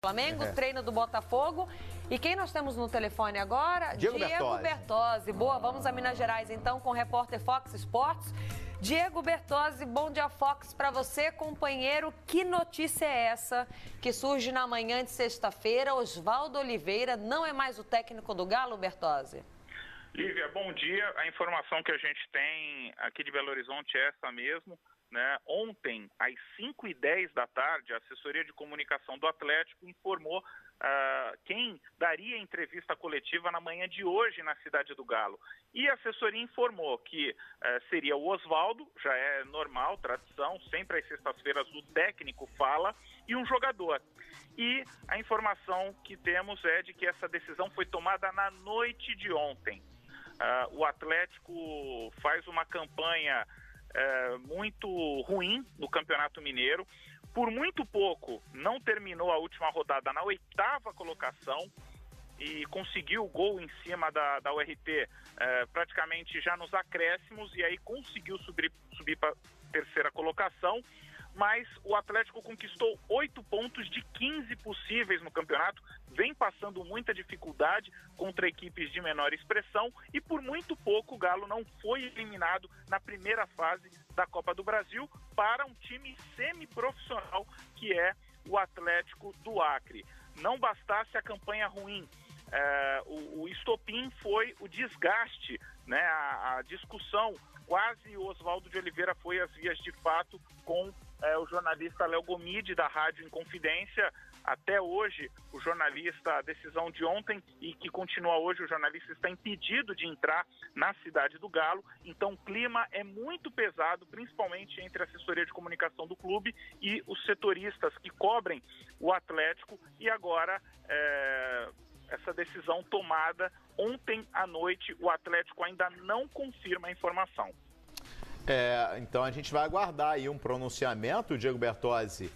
Flamengo, treino do Botafogo. E quem nós temos no telefone agora? Diego Bertozzi. Boa, vamos a Minas Gerais então com o repórter Fox Sports. Diego Bertozzi, bom dia Fox para você, companheiro. Que notícia é essa que surge na manhã de sexta-feira? Oswaldo Oliveira não é mais o técnico do Galo, Bertozzi? Lívia, bom dia. A informação que a gente tem aqui de Belo Horizonte é essa mesmo. Ontem, às 5h10 da tarde, a assessoria de comunicação do Atlético informou quem daria entrevista coletiva na manhã de hoje na Cidade do Galo. E a assessoria informou que seria o Oswaldo, já é normal, tradição, sempre às sextas-feiras o técnico fala, e um jogador. E a informação que temos é de que essa decisão foi tomada na noite de ontem. O Atlético faz uma campanha muito ruim no Campeonato Mineiro. Por muito pouco, não terminou a última rodada na 8ª colocação e conseguiu o gol em cima da URT praticamente já nos acréscimos, e aí conseguiu subir para a 3ª colocação. Mas o Atlético conquistou 8 pontos de 15 possíveis no campeonato, vem passando muita dificuldade contra equipes de menor expressão e por muito pouco o Galo não foi eliminado na primeira fase da Copa do Brasil para um time semiprofissional que é o Atlético do Acre. Não bastasse a campanha ruim, o estopim foi o desgaste, a discussão. Quase o Oswaldo de Oliveira foi às vias de fato com o jornalista Léo Gomide, da Rádio Inconfidência. Até hoje, o jornalista, a decisão de ontem e que continua hoje, o jornalista está impedido de entrar na Cidade do Galo. Então, o clima é muito pesado, principalmente entre a assessoria de comunicação do clube e os setoristas que cobrem o Atlético. E agora, essa decisão tomada ontem à noite, o Atlético ainda não confirma a informação. Então a gente vai aguardar aí um pronunciamento, Diego Bertozzi.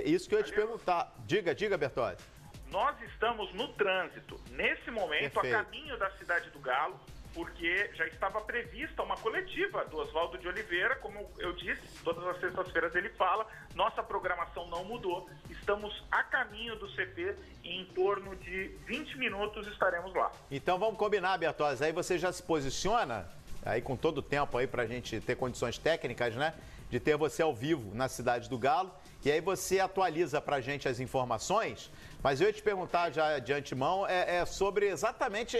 Isso que eu ia te perguntar. Diga, Bertozzi. Nós estamos no trânsito, nesse momento, Perfeito. A caminho da Cidade do Galo, porque já estava prevista uma coletiva do Oswaldo de Oliveira, como eu disse, todas as sextas-feiras ele fala, nossa programação não mudou, estamos a caminho do CT e em torno de 20 minutos estaremos lá. Então vamos combinar, Bertozzi, aí você já se posiciona, aí com todo o tempo aí pra gente ter condições técnicas, de ter você ao vivo na Cidade do Galo, e aí você atualiza pra gente as informações, mas eu ia te perguntar já de antemão, sobre exatamente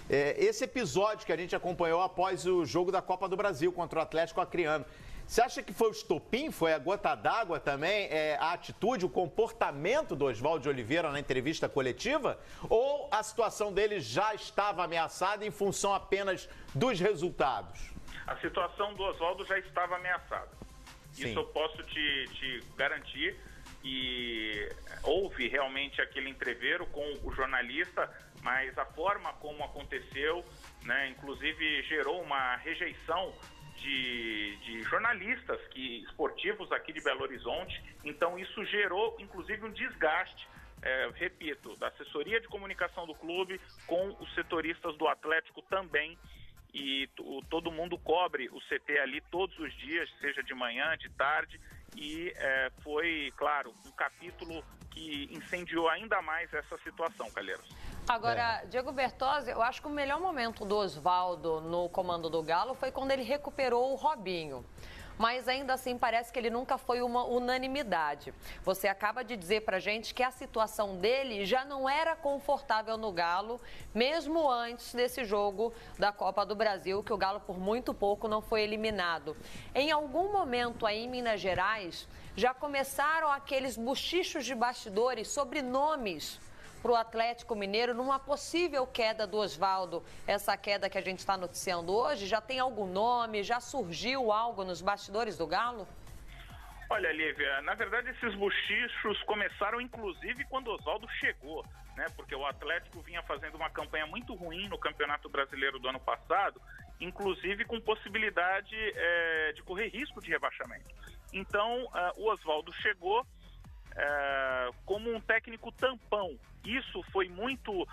esse episódio que a gente acompanhou após o jogo da Copa do Brasil contra o Atlético Acreano. Você acha que foi o estopim, foi a gota d'água também, a atitude, o comportamento do Oswaldo de Oliveira na entrevista coletiva? Ou a situação dele já estava ameaçada em função apenas dos resultados? A situação do Oswaldo já estava ameaçada. Sim. Isso eu posso te garantir. E houve realmente aquele entrevero com o jornalista, mas a forma como aconteceu, inclusive gerou uma rejeição de jornalistas esportivos aqui de Belo Horizonte. Então isso gerou inclusive um desgaste, repito, da assessoria de comunicação do clube com os setoristas do Atlético também. E todo mundo cobre o CT ali todos os dias, seja de manhã, de tarde, e foi, claro, um capítulo que incendiou ainda mais essa situação, Calheiros. Agora, Diego Bertozzi, eu acho que o melhor momento do Oswaldo no comando do Galo foi quando ele recuperou o Robinho. Mas ainda assim parece que ele nunca foi uma unanimidade. Você acaba de dizer pra gente que a situação dele já não era confortável no Galo, mesmo antes desse jogo da Copa do Brasil, que o Galo por muito pouco não foi eliminado. Em algum momento aí em Minas Gerais, já começaram aqueles bochichos de bastidores sobre nomes para o Atlético Mineiro numa possível queda do Oswaldo. Essa queda que a gente está noticiando hoje, já tem algum nome? Já surgiu algo nos bastidores do Galo? Olha, Lívia, na verdade esses bochichos começaram inclusive quando o Oswaldo chegou, porque o Atlético vinha fazendo uma campanha muito ruim no Campeonato Brasileiro do ano passado, inclusive com possibilidade de correr risco de rebaixamento. Então, o Oswaldo chegou como um técnico tampão. Isso foi muito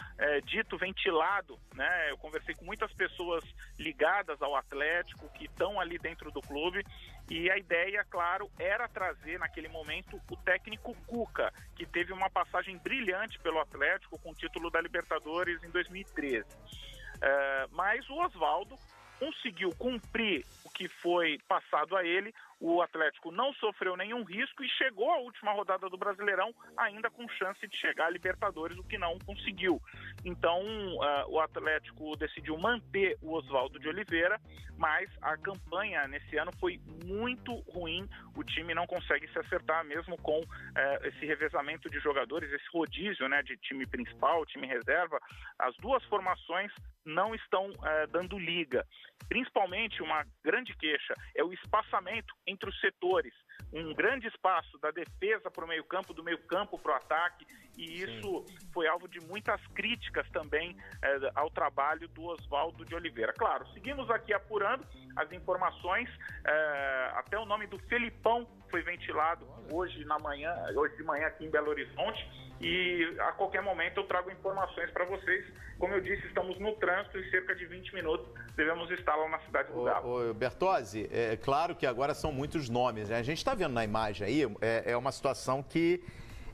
dito, ventilado, né? Eu conversei com muitas pessoas ligadas ao Atlético, que estão ali dentro do clube, e a ideia, claro, era trazer naquele momento o técnico Cuca, que teve uma passagem brilhante pelo Atlético com o título da Libertadores em 2013. Mas o Oswaldo conseguiu cumprir o que foi passado a ele. O Atlético não sofreu nenhum risco e chegou à última rodada do Brasileirão ainda com chance de chegar à Libertadores, o que não conseguiu. Então, o Atlético decidiu manter o Oswaldo de Oliveira, mas a campanha nesse ano foi muito ruim. O time não consegue se acertar mesmo com esse revezamento de jogadores, esse rodízio, né, de time principal, time reserva. As duas formações não estão dando liga. Principalmente, uma grande queixa é o espaçamento entre os setores. Um grande espaço da defesa para o meio-campo, do meio-campo para o ataque, e isso foi alvo de muitas críticas também ao trabalho do Oswaldo de Oliveira. Claro, seguimos aqui apurando as informações, até o nome do Felipão foi ventilado hoje de manhã aqui em Belo Horizonte, e a qualquer momento eu trago informações para vocês. Como eu disse, estamos no trânsito e cerca de 20 minutos devemos estar lá na cidade do Galo. Bertozzi, é claro que agora são muitos nomes, né? A gente está vendo na imagem aí, é uma situação que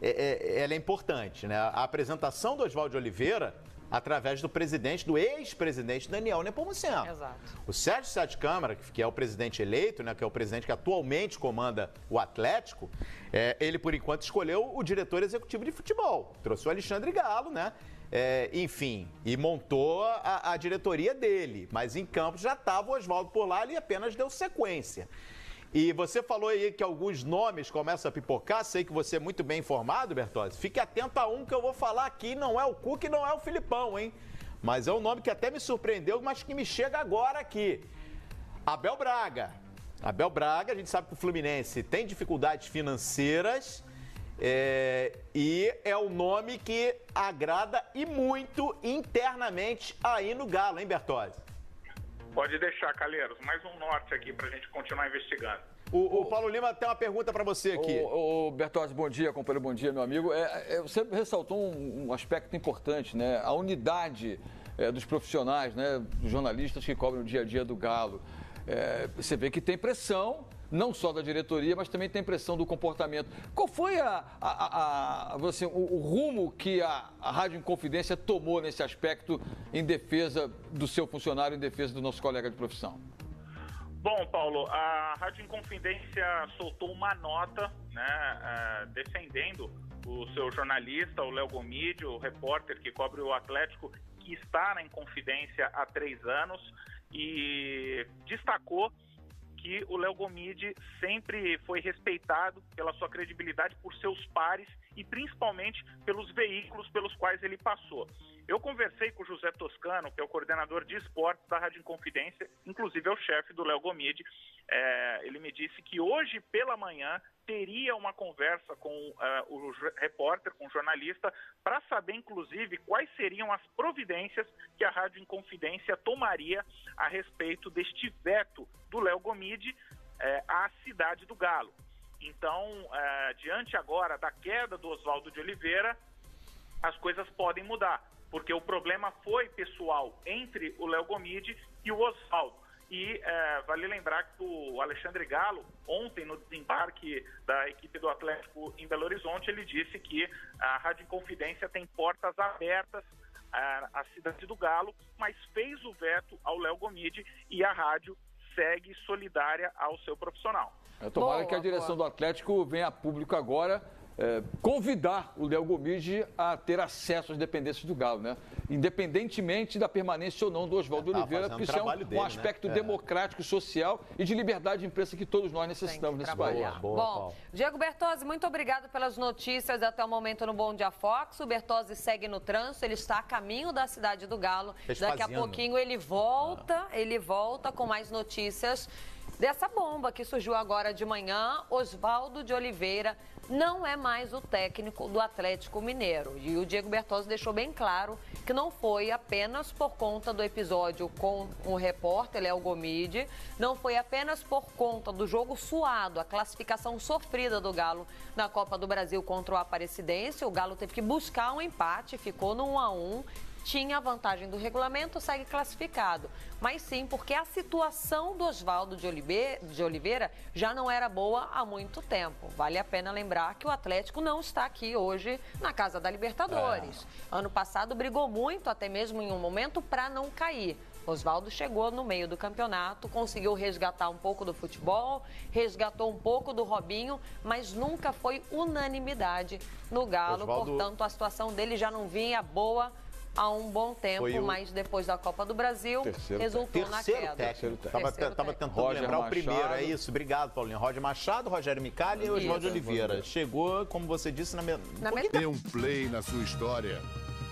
ela é importante, né? A apresentação do Oswaldo de Oliveira através do ex-presidente Daniel Nepomuceno. Exato. O Sérgio Sete Câmara, que é o presidente eleito, né, que é o presidente que atualmente comanda o Atlético, ele, por enquanto, escolheu o diretor executivo de futebol. Trouxe o Alexandre Galo, né? Enfim, e montou a diretoria dele. Mas em campo já estava o Oswaldo por lá, ele apenas deu sequência. E você falou aí que alguns nomes começam a pipocar, sei que você é muito bem informado, Bertozzi. Fique atento a um que eu vou falar aqui, não é o Cuca e não é o Filipão, hein? Mas é um nome que até me surpreendeu, mas que me chega agora aqui. Abel Braga. Abel Braga, a gente sabe que o Fluminense tem dificuldades financeiras e é o nome que agrada e muito internamente aí no Galo, hein, Bertozzi? Pode deixar, Calheiros. Mais um norte aqui para a gente continuar investigando. O Paulo Lima tem uma pergunta para você aqui. Bertozzi, bom dia, companheiro, bom dia, meu amigo. Você ressaltou um aspecto importante, né? A unidade dos profissionais, né? Dos jornalistas que cobrem o dia a dia do Galo. Você vê que tem pressão, não só da diretoria, mas também tem pressão do comportamento. Qual foi o rumo que a Rádio Inconfidência tomou nesse aspecto em defesa do seu funcionário, em defesa do nosso colega de profissão? Bom, Paulo, a Rádio Inconfidência soltou uma nota, né, defendendo o seu jornalista, o Léo Gomide, o repórter que cobre o Atlético, que está na Inconfidência há 3 anos, e destacou que o Léo Gomide sempre foi respeitado pela sua credibilidade por seus pares e principalmente pelos veículos pelos quais ele passou. Eu conversei com o José Toscano, que é o coordenador de esportes da Rádio Inconfidência, inclusive é o chefe do Léo Gomide. Ele me disse que hoje pela manhã teria uma conversa com o repórter, com o jornalista, para saber, inclusive, quais seriam as providências que a Rádio Inconfidência tomaria a respeito deste veto do Léo Gomide à cidade do Galo. Então, diante agora da queda do Oswaldo de Oliveira, as coisas podem mudar, porque o problema foi pessoal entre o Léo Gomide e o Oswaldo. E vale lembrar que o Alexandre Galo, ontem no desembarque da equipe do Atlético em Belo Horizonte, ele disse que a Rádio Inconfidência tem portas abertas à cidade do Galo, mas fez o veto ao Léo Gomide e a rádio segue solidária ao seu profissional. Tomara que a direção do Atlético venha a público agora convidar o Léo Gomide a ter acesso às dependências do Galo, né? Independentemente da permanência ou não do Oswaldo Oliveira, porque isso é um aspecto democrático, social e de liberdade de imprensa que todos nós necessitamos nesse país. Bom, Diego Bertozzi, muito obrigado pelas notícias até o momento no Bom Dia Fox. O Bertozzi segue no trânsito, ele está a caminho da cidade do Galo. Daqui a pouquinho ele volta com mais notícias dessa bomba que surgiu agora de manhã. Oswaldo de Oliveira não é mais o técnico do Atlético Mineiro. E o Diego Bertozzi deixou bem claro que não foi apenas por conta do episódio com o repórter Léo Gomide, não foi apenas por conta do jogo suado, a classificação sofrida do Galo na Copa do Brasil contra o Aparecidense. O Galo teve que buscar um empate, ficou no 1-1. Tinha a vantagem do regulamento, segue classificado. Mas sim, porque a situação do Oswaldo de Oliveira já não era boa há muito tempo. Vale a pena lembrar que o Atlético não está aqui hoje na Casa da Libertadores. Ano passado brigou muito, até mesmo em um momento, para não cair. Oswaldo chegou no meio do campeonato, conseguiu resgatar um pouco do futebol, resgatou um pouco do Robinho, mas nunca foi unanimidade no Galo. Oswaldo... Portanto, a situação dele já não vinha boa há um bom tempo, mas depois da Copa do Brasil, resultou na queda. Estava tentando Roger lembrar Machado. o primeiro, é isso. Obrigado, Paulinho. Roger Machado, Rogério Micali e Oswaldo Oliveira. Chegou, como você disse, na metade. Dê um play na sua história.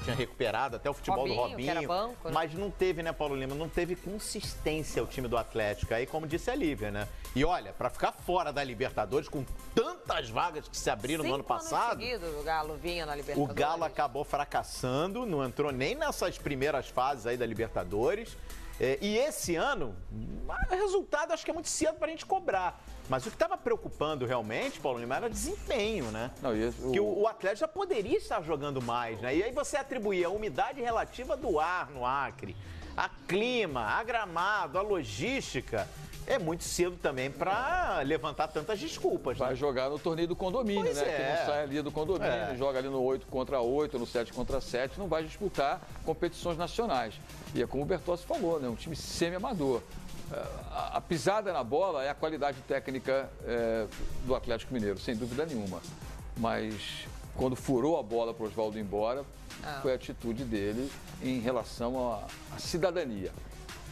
Tinha recuperado até o futebol do Robinho, que era banco, né? Mas não teve, né, Paulo Lima? Não teve consistência o time do Atlético. Aí, como disse a Lívia, né? E olha, para ficar fora da Libertadores, com tantas vagas que se abriram no ano passado, o Galo vinha na Libertadores. o Galo acabou fracassando, não entrou nem nessas primeiras fases aí da Libertadores. E esse ano, o resultado acho que é muito cedo para a gente cobrar. Mas o que estava preocupando realmente, Paulo Lima, era desempenho, né? Não, que o Atlético já poderia estar jogando mais, né? E aí você atribuir a umidade relativa do ar no Acre, a clima, a gramado, a logística, é muito cedo também para levantar tantas desculpas. Vai jogar no torneio do condomínio, Pois né? é. Que não sai ali do condomínio, joga ali no 8 contra 8, no 7 contra 7, não vai disputar competições nacionais. E é como o Bertozzi falou, né? Um time semi-amador. A pisada na bola é a qualidade técnica do Atlético Mineiro, sem dúvida nenhuma. Mas quando furou a bola para o Oswaldo ir embora, foi a atitude dele em relação à cidadania.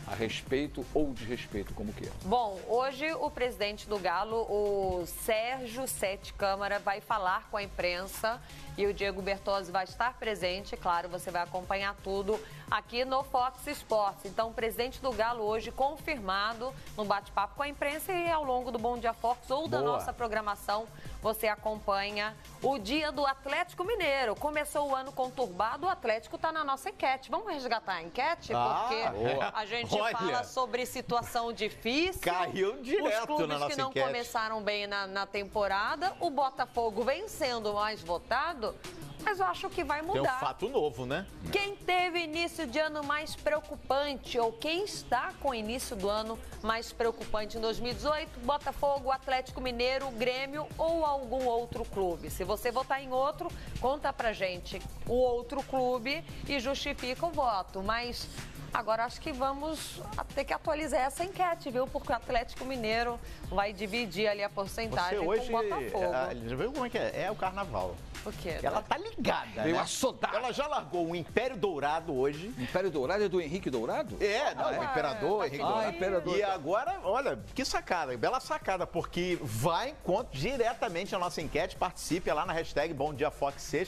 A respeito ou desrespeito, como queira. Bom, hoje o presidente do Galo, o Sérgio Sete Câmara, vai falar com a imprensa e o Diego Bertozzi vai estar presente. Claro, você vai acompanhar tudo aqui no Fox Sports. Então, o presidente do Galo hoje confirmado no bate-papo com a imprensa e ao longo do Bom Dia Fox ou da nossa programação, você acompanha o dia do Atlético Mineiro. Começou o ano conturbado, o Atlético está na nossa enquete. Vamos resgatar a enquete? Porque a gente fala sobre situação difícil. Caiu direto os clubes na nossa que não enquete. começaram bem na temporada. O Botafogo vem sendo mais votado, mas eu acho que vai mudar. Tem um fato novo, né? Quem teve início de ano mais preocupante ou quem está com o início do ano mais preocupante em 2018? Botafogo, Atlético Mineiro, Grêmio ou algum outro clube? Se você votar em outro, conta pra gente o outro clube e justifica o voto. Mas agora acho que vamos ter que atualizar essa enquete, viu? Porque o Atlético Mineiro vai dividir ali a porcentagem Você hoje, com o Botafogo. já viu como é que é? É o carnaval. O quê? Ela tá ligada, Veio né? assodada. Ela já largou o Império Dourado hoje. Império Dourado é do Henrique Dourado? O Imperador, Henrique Dourado. Imperador. E agora, olha, que sacada, bela sacada, porque vai diretamente a nossa enquete, participe lá na hashtag Bom Dia Fox 6.